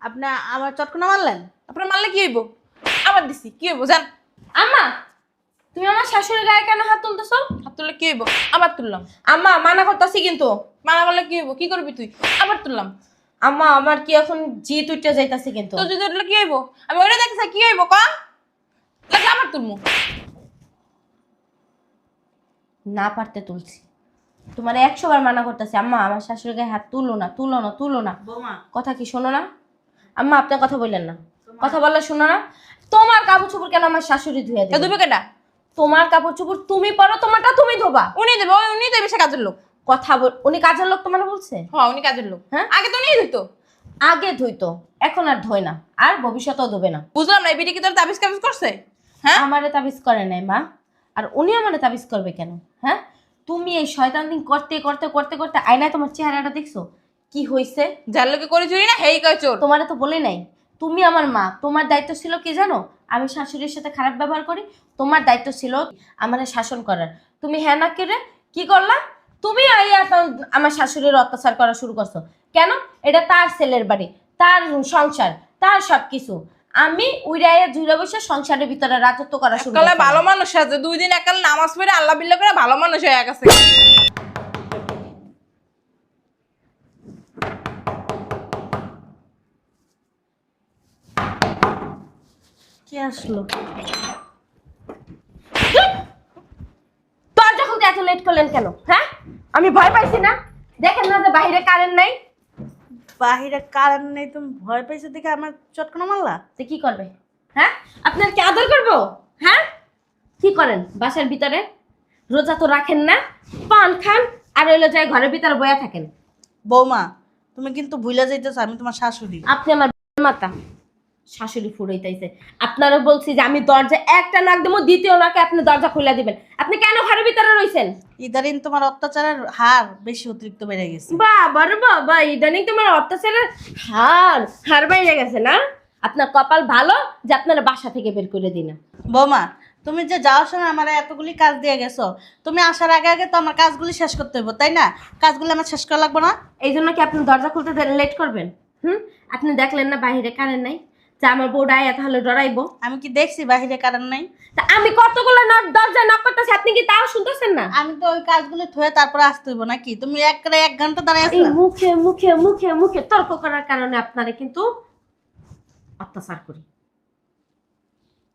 আপনি আমার চটকনা মারলেন? আপনার মারলে কি হইব? আবার দিছি কি হইব জান? আম্মা তুমি আমার শাশুড়ির গায়ে কেন হাত তুলতেছো? হাত তুললে কি হইব? আবার তুললাম। আম্মা মানা করতেছি কিন্তু। মানা করলে কি হইব? কি করবি তুই? আবার তুললাম। আম্মা আমার কি এখন জিত উঠতে যাইতাছে কিন্তু। তো যদি উঠলে কি হইব? আমি ওইটা দেখতেছি কি হইব ক? লাগে আবার তুলমু। না পারতে তুলছি। তোমার 100 বার মানা করতেছি আম্মা আমার শাশুড়ির গায়ে হাত তুলো না তুলো না তুলো না। বৌমা কথা কি শোনো না? আম্মা আপনি কথা বললেন না। কথা বললে শোনো না? তোমার কাপড় চোপড় কেন আমার শাশুড়ি ধুয়ে তা দেবে? দুবে কেডা? তোমার কাপড় চোপড় তুমি পরো, তোমারটা তুমি ধোবা। উনি দেবে, উনি তো বেশি কাজের লোক। কথা বল, উনি কাজের লোক তোমার বলছে? হ্যাঁ উনি কাজের লোক। হ্যাঁ? আগে তো উনিই ধুইতো। আগে ধুইতো, এখন আর ধোয় না, আর ভবিষ্যতেও ধোবে না। বুঝলাম না এই বিটি কি তোর তাবিজ কাবিজ করছে? হ্যাঁ আমারে তাবিজ করে নাই মা, আর উনি আমারে তাবিজ করবে কেন? হ্যাঁ, তুমি এই শয়তান দিন করতে করতে করতে করতে আয়নায় তোমার চেহারাটা দেখছো কি হইছে? যার লোকে করে চুরি না হেই কয় চোর। তোমারে তো বলে নাই, তুমি আমার মা, তোমার দায়িত্ব ছিল কি জানো? আমি শাশুড়ির সাথে খারাপ ব্যবহার করি, তোমার দায়িত্ব ছিল আমারে শাসন করার। তুমি হ্যাঁ না করে কি করলা? তুমি আইয়া আমার শাশুড়ির অত্যাচার করা শুরু করছো কেন? এটা তার ছেলের বাড়ি, তার সংসার, তার সবকিছু। আমি উইরাইয়া জুড়ে বসে সংসারের ভিতরে রাজত্ব করা শুরু কালে করছি। ভালো মানুষ আছে, 2 দিন একাল নামাজ পড়ে আল্লাহ বিল্লাহ করে ভালো মানুষ হয়ে গেছে। কি আসলো? দরজা খুলতে এত লেট করলেন কেন? হ্যাঁ, আমি ভয় পাইছি না? দেখেন না যে বাইরে কারেন্ট নাই। বাহিরে কারেন্ট নেই, তুমি ভয় পাইছো দেখে আমার চটকনা মারলা? তো কি করবে? হ্যাঁ, আপনার কি আদর করবো? হ্যাঁ, কি করেন বাসার ভিতরে? রোজা তো রাখেন না, পান খান আর হইলো যায় ঘরের ভিতরে বয়া থাকেন। বৌমা তুমি কিন্তু ভুলে যাইতেছো আমি তোমার শাশুড়ি। আপনি আমার মাতা, শাশুড়ি ফুরাইতেছে। আপনারও বলছি যে আমি দরজা একটা নাক দেবো, দ্বিতীয় নাকে আপনি দরজা খুলে দিবেন। আপনি কেন ঘরের ভিতরে রইছেন? ইদারিন তোমার অত্যাচারের হার বেশি অতিরিক্ত বেড়ে গেছে। বাবা রে বাবা, ইদানিং তোমার অত্যাচারের হার হার বাইরে গেছে না? আপনার কপাল ভালো যে আপনারা বাসা থেকে বের করে দিন। বৌমা তুমি যে যাওয়ার সময় আমার এতগুলি কাজ দিয়ে গেছো, তুমি আসার আগে আগে তো আমার কাজগুলি শেষ করতে হইব, তাই না? কাজগুলি আমার শেষ করা লাগবে না? এই জন্য কি আপনি দরজা খুলতে লেট করবেন? আপনি দেখলেন না বাইরে কারেন্ট নাই, যে আমার বউটা আয়া তাহলে ডরাইবো। আমি কি দেখছি বাহিরে কারণ নাই? তা আমি কতগুলো দরজা নক করতেছি, আপনি কি তাও শুনতেছেন না? আমি তো ওই কাজগুলি থুয়ে তারপরে আসতে হইব নাকি? তুমি এক ঘন্টা দাঁড়ায় এই আসলা। মুখে মুখে মুখে মুখে তর্ক করার কারণে আপনারা কিন্তু অত্যাচার করি।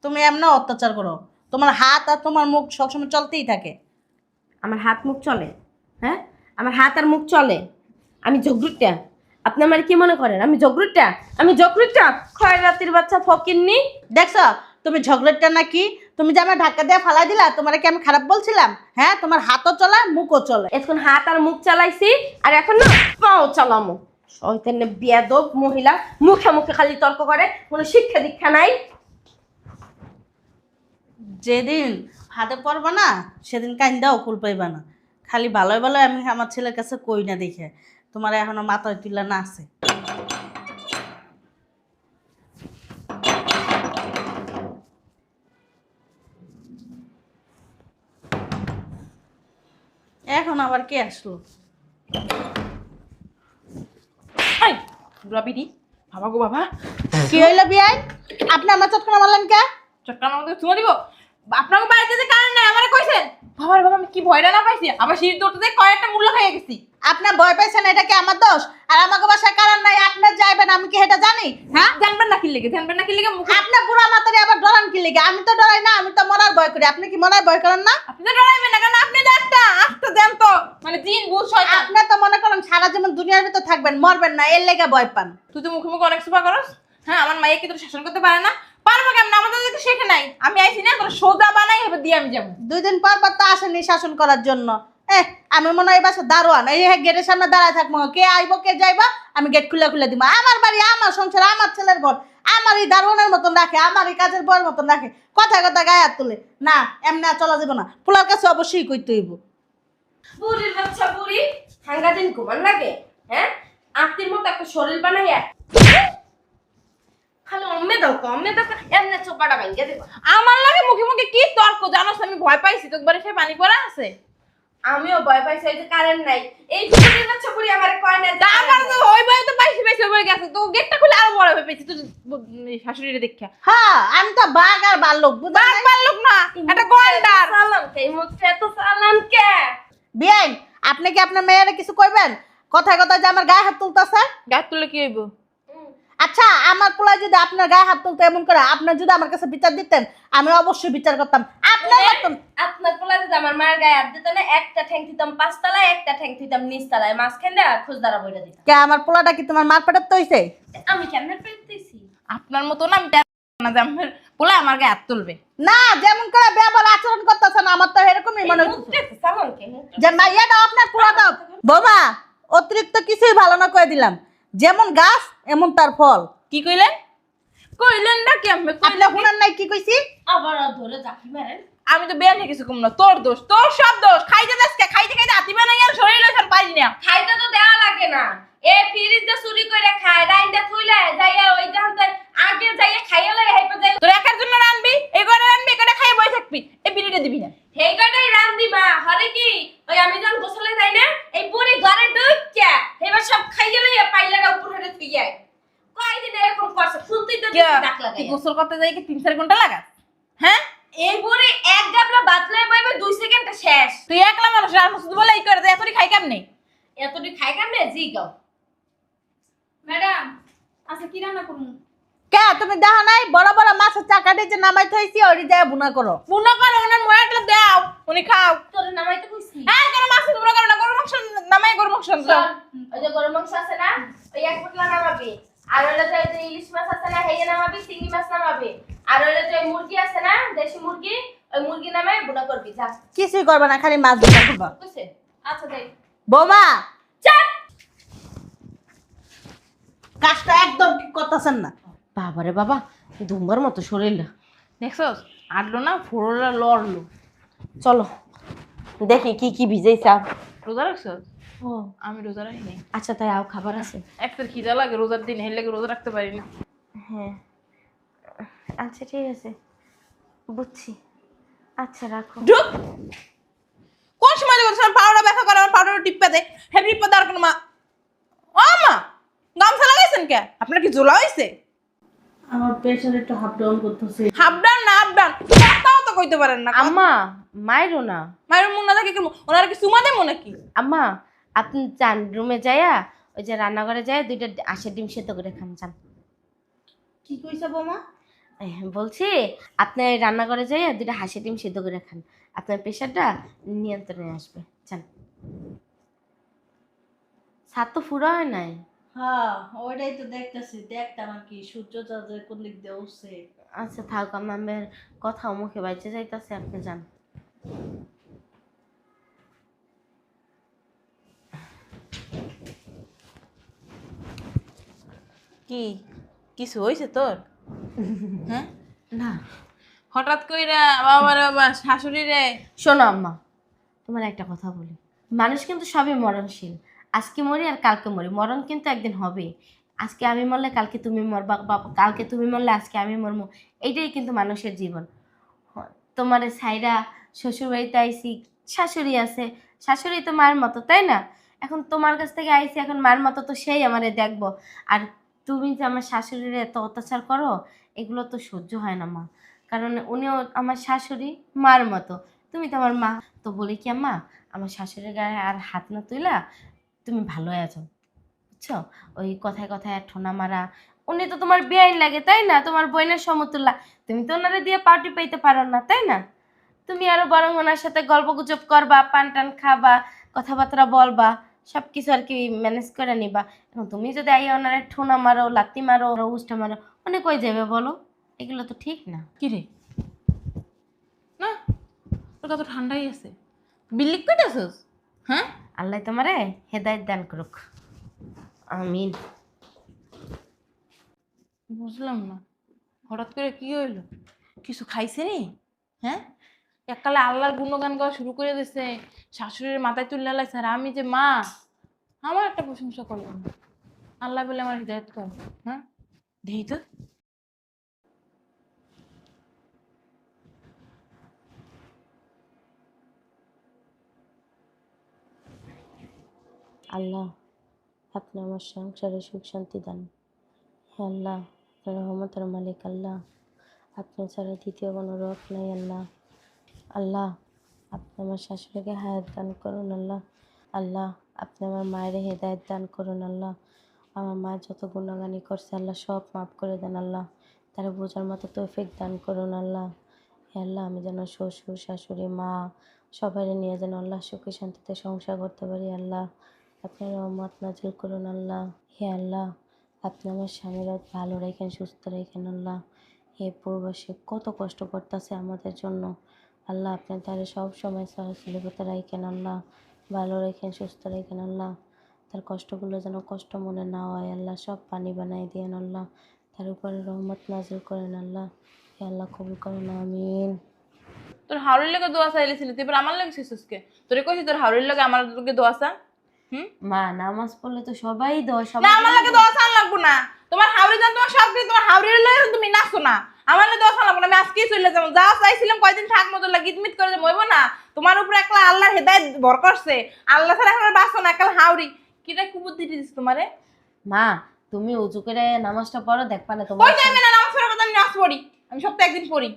তুমি এমন অত্যাচার করো, তোমার হাত আর তোমার মুখ সবসময় চলতেই থাকে। আমার হাত মুখ চলে? হ্যাঁ, আমার হাত আর মুখ চলে। আমি জগরুটটা? আপনি আমার কি মনে করেন আমি জগরুটটা? আমি জগরুটটা খয়ের রাতের বাচ্চা ফকিন্নি। দেখছো তুমি ঝগড়াটা নাকি? তুমি যে আমার ধাক্কা দিয়ে ফালাই দিলা, তোমার কি আমি খারাপ বলছিলাম? হ্যাঁ, তোমার হাতও চলে মুখও চলে। এখন হাত আর মুখ চালাইছি, আর এখন না পাও চালামো। শয়তানে বেয়াদব মহিলা, মুখে মুখে খালি তর্ক করে, কোনো শিক্ষা দীক্ষা নাই। যেদিন হাতে পড়বা না সেদিন কাইন্দাও কুল পাইবা না। খালি ভালোই ভালো আমি আমার ছেলের কাছে কই না দেখে তোমার এখনো মাথায় তুলা না আছে। এখন আবার কে আসলো? এই রবিডি বাবা গো বাবা, কি হইলো বিয়াই? আপনি আমার চটকনা মারলেন কে? চট্টগ্রাম আমাদের চুমা দিব। আপনাকে বাড়িতে যে কারেন্ট নাই আমারে কইছেন। বাবার বাবা আমি কি ভয়টা না পাইছি, আবার সিঁড়ি দৌড়তে কয়েকটা মূল্য খাইয়ে গেছি। আপনার ভয় পাইছেন এটা কি আমার দোষ? আর আমাকে বাসায় কারণ নাই আপনার যাইবেন আমি কি এটা জানি? হ্যাঁ, জানবেন না কি লেগে, জানবেন না কি লেগে মুখে। আপনার বুড়া মাতারি আবার ডরান কি লেগে? আমি তো ডরাই না, আমি তো মরার ভয় করি। আপনি কি মরার ভয় করেন না? আপনি তো ডরাইবেন না, কারণ আপনি তো একটা আস্তে দেন তো, মানে জিন ভূত শয়তান। আপনি তো মনে করেন সারা জীবন দুনিয়ার ভিতর থাকবেন, মরবেন না, এর লেগে ভয় পান। তুই তো মুখে মুখে অনেক সুপা করস। হ্যাঁ, আমার মাইয়া কি তোর শাসন করতে পারে না? পারবো কেমন? আমাদের তো শেখে নাই। আমি আইছি না তোর সোজা বানাই এবার দিয়ে আমি যাবো। 2 দিন পর পর তো আসেনি শাসন করার জন্য। আমি মনে হয় বাসা দারোয়ান, এই গেটের সামনে দাঁড়ায় থাকবো, কে আইবো কে যাইবা আমি গেট খুলে খুলে দিব। আমার বাড়ি, আমার সংসার, আমার ছেলের ঘর, আমার এই দারোয়ানের মতন রাখে, আমার এই কাজের বউয়ের মতন রাখে, কথা কথা গায়ে হাত তুলে না। এমনি আর চলা যাবে না, পোলার কাছে অবশ্যই কইতে হইব। বুড়ির বাচ্চা বুড়ি, সাংঘাতিক ঘুমান লাগে। হ্যাঁ, আত্মীর মতো একটা শরীর বানাইয়া খালি অম্মে দাও কমে দাও, এমনি চোপাটা ভাঙ্গে দেবো। আমার লাগে মুখে মুখে কি তর্ক জানোস? আমি ভয় পাইছি তো, একবারে সে পানি পড়া আছে। আমিও ভয় পাইছি এই যে কারেন্ট নাই এই ফুকুরির বাচ্চা বুড়ি আমারে কয় না যে আমার তো ওই বই তো পাইছি ওই বই গেছে তো গেটটা খুলে আরো বড় হয়ে পেয়েছি তুই শাশুড়িরে দেখা হ্যাঁ আমি তো বাঘ আর ভাল্লুক বুঝা বাঘ পারলুক না এটা গন্ডার সালাম কে মুখে এত সালাম কে বিয়াই আপনি কি আপনার মেয়েরে কিছু কইবেন কথায় কথায় যে আমার গায়ে হাত তুলতেছে গাছ তুলে কি হইব আচ্ছা আমার পোলা যদি আপনার গায়ে হাত তুলতে এমন করে আপনার যদি আমার কাছে বিচার দিতেন আমি অবশ্যই বিচার করতাম আপনার মতন আপনার পোলা যদি আমার মার গায়ে হাত দিত না একটা ঠ্যাং দিতাম পাঁচতলায় একটা ঠ্যাং দিতাম নিচতলায় মাঝখানে খোঁজ দ্বারা বইটা দিতাম কে আমার পোলাটা কি তোমার মার পেটার তো হইছে আমি কেমনে পেতেছি আপনার মতো না আমি না যে আমার পোলা আমার গায়ে হাত তুলবে না যেমন করে ব্যবহার আচরণ করতেছেন আমার তো এরকমই মনে হচ্ছে সালাম কে যে মাইয়াটা আপনার পোলাটা বোমা অতিরিক্ত কিছুই ভালো না করে দিলাম যেমন গাছ এমন তার ফল কি কইলেন কইলেন না কি আমি আপনি শুনেন নাই কি কইছি আবার ধরে জাকি মারেন আমি তো বেয়ানে কিছু কম না তোর দোষ তোর সব দোষ খাইতে যাচ্ছে খাইতে খাইতে হাতি বানাই আর শরীর লইছান পারি না খাইতে তো দেওয়া লাগে না এ ফ্রিজ দে চুরি করে খায় রাইন্দা থুইলে যাইয়া ওই জানতে আগে যাইয়া খাইয়া লই হাইপা যাই তোর একার জন্য রানবি এই করে রানবি এই করে খাই বই থাকবি এই বিড়িটা দিবি না হেই কটাই রান্দি মা হরে কি ওই আমি যখন গোসলে যাই না এই পুরি ঘরে ঢুকিয়া এবার সব খাইয়া লইয়া পাইলাটা উপর হয়ে থুইয়া কয়দিন এরকম করছে শুনতেই তো ডাক লাগে তুই গোসল করতে যাই কি 3-4 ঘন্টা লাগাস হ্যাঁ এই পুরি এক গাবলা বাতলে বইবে 2 সেকেন্ডে শেষ তুই একলা মানুষ আর শুধু বলে এই করে দে এতই খাই কেমনে এতটি খাই কামনে জি গাও ম্যাডাম আচ্ছা কি রান্না করব কে তুমি দেখা নাই বড় বড় মাছের চাকা দিয়ে নামাই থইছি ওরি যায় বুনা করো বুনা করো ওনার ময়াটা দাও উনি খাও তোরে নামাইতে কইছি হ্যাঁ গরম মাছ তোমরা করো না গরম মাংস নামাই গরম মাংস দাও ওই যে গরম মাংস আছে না ওই এক পোটলা নামাবি আর ওইটা যে ইলিশ মাছ আছে না হেয়ে নামাবি চিংড়ি মাছ নামাবি আর ওইটা যে মুরগি আছে না দেশি মুরগি ওই মুরগি নামাই বুনা করবি যা কিছুই করবে না খালি মাছ বুনা করবা কইছে আচ্ছা যাই বোমা চাপ কাজটা একদম ঠিক করতেছেন না বাবারে বাবা দুম্বার মতো শরীরটা দেখছস আটলো না ফোড়লা লড়লো চলো দেখি কি কি ভিজাইছা রোজা রাখছস ও আমি রোজা রাখি নাই আচ্ছা তাই আও খাবার আছে একটা খিদা লাগে রোজার দিন হেলে লাগে রোজা রাখতে পারি না হ্যাঁ আচ্ছা ঠিক আছে বুঝছি আচ্ছা রাখো ঢুক কোন সময় দেখো তোমার পাউডার ব্যথা করে আমার পাউডার টিপা দে হেভি টিপা দেওয়ার কোনো মা ও মা গামছা লাগাইছেন কে আপনার কি জ্বলা হইছে আমার প্রেশার একটু হাফ ডাউন করতেছে হাফ ডাউন না আপ ডাউন কথাও তো কইতে পারেন না আম্মা মাইরো না মায়ের মুখ না থাকে কি ওনার কি সুমা দেবো নাকি আম্মা আপনি চান রুমে যাইয়া ওই যে রান্নাঘরে যায় দুইটা আশে ডিম সেদ্ধ করে খান চান কি কইছে বোমা বলছি আপনি রান্নাঘরে যাইয়া দুইটা হাঁসের ডিম সেদ্ধ করে খান আপনার প্রেশারটা নিয়ন্ত্রণে আসবে চান ছাদ তো ফুরা হয় নাই হ্যাঁ ওইটাই তো দেখতেছি দেখতাম আর কি সূর্য চাঁদের কোন দিক দিয়ে উঠছে আচ্ছা থাক আমার কথা মুখে বাইচে যাইতাছে আপনি যান কি কিছু হইছে তোর হ্যাঁ না হঠাৎ কইরা বাবার বাবা শাশুড়ি রে শোনো আম্মা তোমার একটা কথা বলি মানুষ কিন্তু সবই মরণশীল আজকে মরি আর কালকে মরি মরণ কিন্তু একদিন হবে আজকে আমি মরলে কালকে তুমি মরবা কালকে তুমি মরলে আজকে আমি মরবো এইটাই কিন্তু মানুষের জীবন তোমার সাইরা শ্বশুর বাড়িতে আইসি শাশুড়ি আছে শাশুড়ি তো মায়ের মতো তাই না এখন তোমার কাছ থেকে আইসি এখন মায়ের মতো তো সেই আমারে দেখবো আর তুমি যে আমার শাশুড়ির এত অত্যাচার করো এগুলো তো সহ্য হয় না মা কারণ উনিও আমার শাশুড়ি মার মতো তুমি তো আমার মা তো বলি কি আম্মা আমার শাশুড়ির গায়ে আর হাত না তুইলা তুমি ভালো আছো বুঝছো ওই কথায় কথায় ঠোনা মারা উনি তো তোমার বেআইন লাগে তাই না তোমার বোনের সমতুল্য তুমি তো ওনারে দিয়ে পাউটি পাইতে পারো না তাই না তুমি আরো বরং ওনার সাথে গল্প গুজব করবা পান টান খাবা কথাবার্তা বলবা সব কিছু আর কি ম্যানেজ করে নিবা এখন তুমি যদি আইয়া ওনারে ঠোনা মারো লাত্তি মারো উষ্টা মারো উনি কই যাবে বলো এগুলো তো ঠিক না কি রে না তোর কত ঠান্ডাই আছে বিল্লি কইতাছস হ্যাঁ আল্লাহ তোমারে হেদায়েত দান করুক আমিন বুঝলাম না হঠাৎ করে কি হইলো কিছু খাইছে নি হ্যাঁ এককালে আল্লাহর গুণগান গাওয়া শুরু করে দিছে শাশুড়ির মাথায় তুলে লাইছে আর আমি যে মা আমার একটা প্রশংসা করলাম না আল্লাহ বলে আমার হৃদায়ত কর হ্যাঁ দেই তো আল্লাহ আপনি আমার সংসারে সুখ শান্তি দেন। হে আল্লাহ, আপনার রহমতের মালিক আল্লাহ, আপনি ছাড়া দ্বিতীয় কোনো রব নাই আল্লাহ। আল্লাহ আপনি আমার শাশুড়িকে হায়াত দান করুন আল্লাহ। আল্লাহ আপনি আমার মায়ের হেদায়েত দান করুন আল্লাহ। আমার মা যত গুণাগানি করছে আল্লাহ সব মাফ করে দেন আল্লাহ। তারা বোঝার মতো তৌফিক দান করুন আল্লাহ। হে আল্লাহ, আমি যেন শ্বশুর শাশুড়ি মা সবাই নিয়ে যেন আল্লাহ সুখে শান্তিতে সংসার করতে পারি আল্লাহ। আপনার রহমত নাজিল করুন আল্লাহ। হে আল্লাহ, আপনি আমার স্বামীরা ভালো রেখেন, সুস্থ রেখেন আল্লাহ। হে পূর্বশে কত কষ্ট করতেছে আমাদের জন্য আল্লাহ, আপনি তারা সব সময় চলাচলের ভিতরে রাখেন আল্লাহ, ভালো রেখেন, সুস্থ রেখেন আল্লাহ। তার কষ্টগুলো যেন কষ্ট মনে না হয় আল্লাহ, সব পানি বানাই দিয়েন আল্লাহ। তার উপরে রহমত নাজিল করেন আল্লাহ। হে আল্লাহ কবুল করেন, আমিন। তোর হাওড়ির লগে দোয়া চাইলেছিলি, তুই এবার আমার লাগে শিশুসকে তোরে কইছি তোর হাওড়ির লগে আমার লগে দোয়া চা। মা নামাজ পড়লে তো সবাই দেয়, না সবাই আমার লাগে দোয়া চান লাগবো না। তোমার হাওড়ি জান তোমার সব কিছু, তোমার হাওড়ির লগে তুমি নাচো না, আমার লাগে দোয়া চান লাগবো না। আমি আজকেই চলে যাবো, যা চাইছিলাম কয়দিন থাক মতো লাগে ইতমিত করে যাবো, হইব না? তোমার উপরে একলা আল্লাহর হেদায়েত ভর করছে, আল্লাহ ছাড়া এখন আর বাঁচো না, একলা হাওড়ি কিটা কুবুদ্ধি দিস তোমারে। মা তুমি উজু করে নামাজটা পড়ো, দেখবা না তোমার ওই টাইমে না নামাজ পড়ার কথা, আমি নামাজ পড়ি, আমি সপ্তাহে একদিন পড়ি।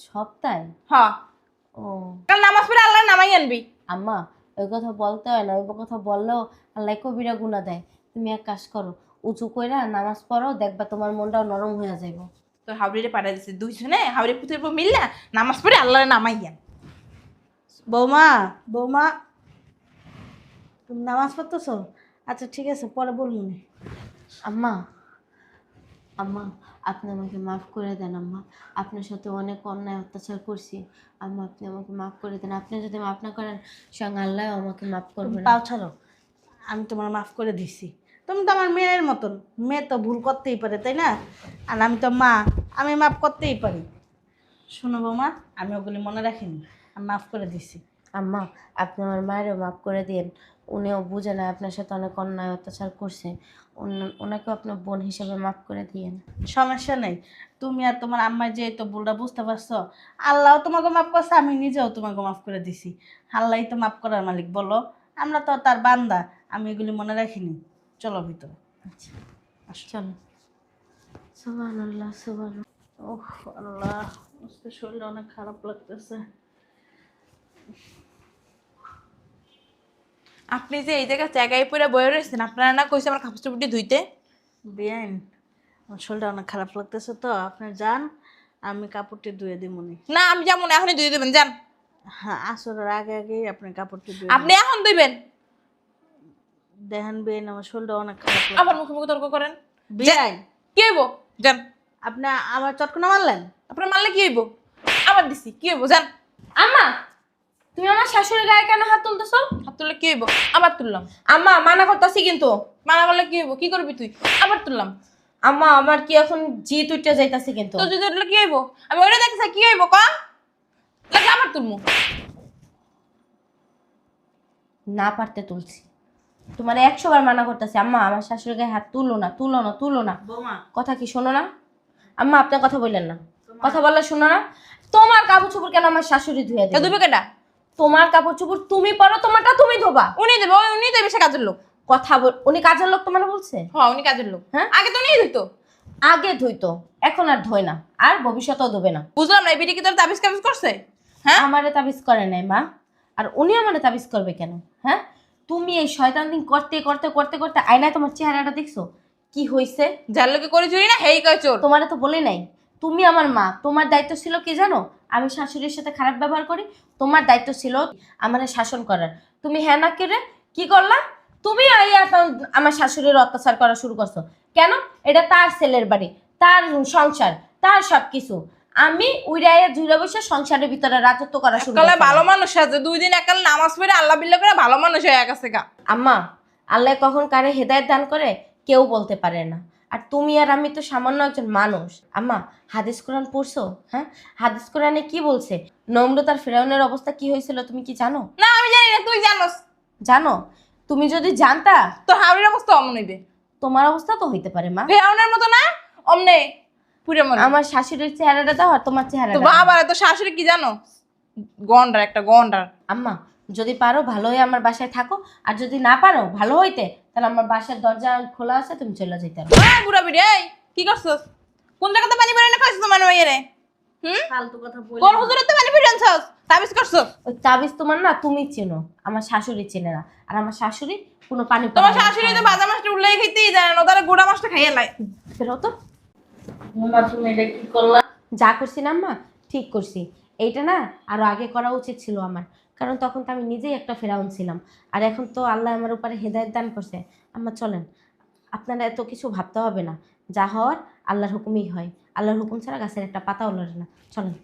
সপ্তাহে। হ্যাঁ, ও কাল নামাজ পড়ে আল্লাহ নামাই আনবি। আম্মা, ওই কথা বলতে হয় না, ওই কথা বললেও আল্লাহ কবিরা গুনাহ দেয়। তুমি এক কাজ করো, উঁচু কইরা নামাজ পড়ো, দেখবা তোমার মনটাও নরম হয়ে যাইব। তোর হাওড়িরে পাঠাই দিচ্ছে দুইজনে, হাওড়ি পুতের উপর মিললা নামাজ পড়ে আল্লাহরে নামাই আন। বৌমা, বৌমা, তুমি নামাজ পড়তেছো? আচ্ছা ঠিক আছে, পরে বলবো নি। আম্মা, আম্মা আপনি আমাকে মাফ করে দেন আম্মা, আপনার সাথে অনেক অন্যায় অত্যাচার করছি আম্মা, আপনি আমাকে মাফ করে দেন। আপনি যদি মাফ না করেন স্বয়ং আল্লাহ আমাকে মাফ করবে তুমি না। পাও ছাড়ো, আমি তোমার মাফ করে দিছি। তুমি তো আমার মেয়ের মতন, মেয়ে তো ভুল করতেই পারে তাই না? আর আমি তো মা, আমি মাফ করতেই পারি। শোনো বৌমা, আমি ওগুলি মনে রাখিনি, আমি মাফ করে দিছি। আম্মা আপনি আমার মায়েরও মাফ করে দিন, উনিও বুঝে না আপনার সাথে অনেক অন্যায় অত্যাচার করছে, ওনাকেও আপনার বোন হিসেবে মাফ করে দিয়েন। সমস্যা নেই, তুমি আর তোমার আম্মা যে তো ভুলটা বুঝতে পারছো, আল্লাহ তোমাকে মাফ করছে, আমি নিজেও তোমাকে মাফ করে দিছি। আল্লাহই তো মাফ করার মালিক, বলো? আমরা তো তার বান্দা, আমি এগুলি মনে রাখিনি। চলো ভিতরে। আচ্ছা চলো। সুবহানাল্লাহ, সুবহানাল্লাহ। ওহ আল্লাহ, আজকে শরীরটা অনেক খারাপ লাগতেছে। আপনি যে এই জায়গায় পরে বয়ে রয়েছেন, আপনারা না কইছে আমার কাপড় চোপড়টি ধুইতে? বেআইন, আমার শরীরটা অনেক খারাপ লাগতেছে, তো আপনি যান, আমি কাপড়টি ধুয়ে দিমুনি। না আমি যেমন এখনই ধুয়ে দেবেন, যান। হ্যাঁ, আসরের আগে আগেই আপনি কাপড়টি ধুয়ে আপনি এখন ধুইবেন? দেখেন বেআইন, আমার শরীরটা অনেক খারাপ আবার লাগছে। মুখে মুখে তর্ক করেন। বেআইন, কি হইব? যান। আপনি আমার চটকনা মারলেন। আপনার মারলে কি হইব? আবার দিছি, কি হইব? যান। আম্মা তুমি আমার শাশুড়ির গায়ে কেন হাত তুলতেছো? হাত তুললে কি হইব? আবার তুললাম। আম্মা মানা করতেছি কিন্তু। মানা করলে কি হইব? কি করবি তুই? আবার তুললাম। আম্মা আমার কি এখন জিত উঠে যাইতাছে কিন্তু। তো যদি উঠলে কি হইব? আমি ওইটা দেখছি, কি হইব ক? লাগে আবার তুলমু। না পারতে তুলছি, তোমার 100 বার মানা করতেছি আম্মা আমার শাশুড়ির গায়ে হাত তুলো না, তুলো না, তুলো না। বৌমা, কথা কি শোনো না? আম্মা আপনার কথা বললেন না, কথা বললে শোনো না? তোমার কাপড় চোপড় কেন আমার শাশুড়ি ধুয়ে তা দেবে? ধুবে কেটা? তোমার কাপড় চোপড় তুমি পরো, তোমারটা তুমি ধোবা। উনি দেবে, উনি তো বেশি কাজের লোক। কথা বল, উনি কাজের লোক তোমার বলছে? হ্যাঁ উনি কাজের লোক। হ্যাঁ? আগে তো উনিই ধুইতো। আগে ধুইতো, এখন আর ধোয় না, আর ভবিষ্যতেও ধোবে না। বুঝলাম না, এই বিটি কি তোর তাবিজ কাবিজ করছে? হ্যাঁ, আমারে তাবিজ করে নাই মা, আর উনি আমারে তাবিজ করবে কেন? হ্যাঁ, তুমি এই শয়তান দিন করতে করতে করতে করতে আয়নায় তোমার চেহারাটা দেখছো কি হইছে? যার লোকে করে চুরি না হেই কয় চোর। তোমারে তো বলে নাই, তুমি আমার মা, তোমার দায়িত্ব ছিল কি জানো? আমি শাশুড়ির সাথে খারাপ ব্যবহার করি, তোমার দায়িত্ব ছিল আমারে শাসন করার। তুমি হ্যাঁ না করে কি করলা? তুমি আইয়া এখন আমার শাশুড়ির অত্যাচার করা শুরু করছো কেন? এটা তার ছেলের বাড়ি, তার সংসার, তার সবকিছু। আমি উইরাইয়া জুড়ে বসে সংসারের ভিতরে রাজত্ব করা শুরু কালে করছি। ভালো মানুষ আছে, 2 দিন একাল নামাজ পড়ে আল্লাহ বিল্লাহ করে ভালো মানুষ হয়ে গেছে গা। আম্মা আল্লাহ কখন কারে হেদায়েত দান করে কেউ বলতে পারে না, আর তুমি আর আমি তো সামান্য একজন মানুষ। আম্মা হাদিস কোরআন পড়ছো? হ্যাঁ, হাদিস কোরআনে কি বলছে? নমরুদ আর ফিরআউনের অবস্থা কি হয়েছিল তুমি কি জানো? না আমি জানি না, তুই জানোস। জানো? তুমি যদি জানতা তো হাওড়ির অবস্থা অমন হইবে। তোমার অবস্থা তো হইতে পারে মা। ফেরাউনের মতো না, অমনে পুরে মনে। আমার শাশুড়ির চেহারাটা দাও আর তোমার তো চেহারাটা দাও। বাবা তো শাশুড়ি কি জানো? গন্ডার, একটা গন্ডার। আম্মা যদি পারো ভালো হয়ে আমার বাসায় থাকো, আর যদি না পারো ভালো হইতে, তাহলে আমার বাসার দরজা খোলা আছে, তুমি চলে যেতে পারো। বুড়া বিড়ে এই কি করছস? কোন জায়গাতে পানি বেরোয় না খাইছিস তোমার মেয়েরে? হুম? ফালতু কথা বলি কোন হুজুরের তো পানি বেরোয় আনছস? তাবিজ করছস? ওই তাবিজ তোমার না তুমি চেনো, আমার শাশুড়ি চেনে না। আর আমার শাশুড়ি কোনো পানি তোমার পড়া শাশুড়ি তো বাজা মাছটা উল্লাই খেতেই জানে না, তাহলে গোড়া মাছটা খাইয়ে লাই। ফেরো তো। মামা তুমি এটা কি করলা? যা করছি না আম্মা, ঠিক করছি। এইটা না আরো আগে করা উচিত ছিল আমার, কারণ তখন তো আমি নিজেই একটা ফেরাউন ছিলাম। আর এখন তো আল্লাহ আমার উপরে হেদায়েত দান করছে। আম্মা চলেন, আপনারা এত কিছু ভাবতে হবে না, যা হওয়ার আল্লাহর হুকুমই হয়। আল্লাহর হুকুম ছাড়া গাছের একটা পাতাও লড়ে না। চলেন।